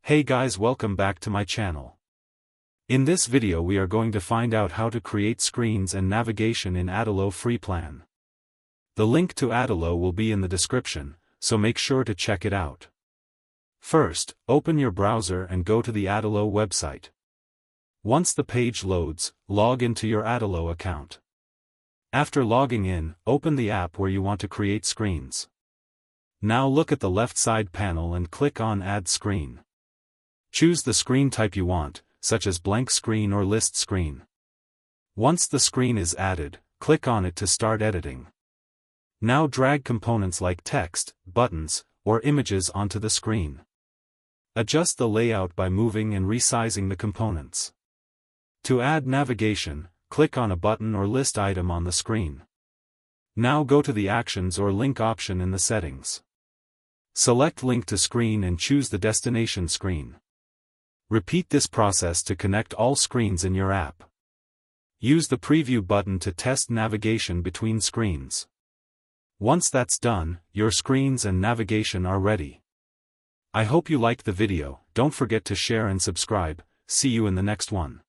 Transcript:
Hey guys, welcome back to my channel. In this video we are going to find out how to create screens and navigation in Adalo free plan. The link to Adalo will be in the description, so make sure to check it out. First, open your browser and go to the Adalo website. Once the page loads, log into your Adalo account. After logging in, open the app where you want to create screens. Now look at the left side panel and click on Add Screen. Choose the screen type you want, such as blank screen or list screen. Once the screen is added, click on it to start editing. Now drag components like text, buttons, or images onto the screen. Adjust the layout by moving and resizing the components. To add navigation, click on a button or list item on the screen. Now go to the Actions or Link option in the settings. Select Link to Screen and choose the destination screen. Repeat this process to connect all screens in your app. Use the Preview button to test navigation between screens. Once that's done, your screens and navigation are ready. I hope you liked the video. Don't forget to share and subscribe. See you in the next one.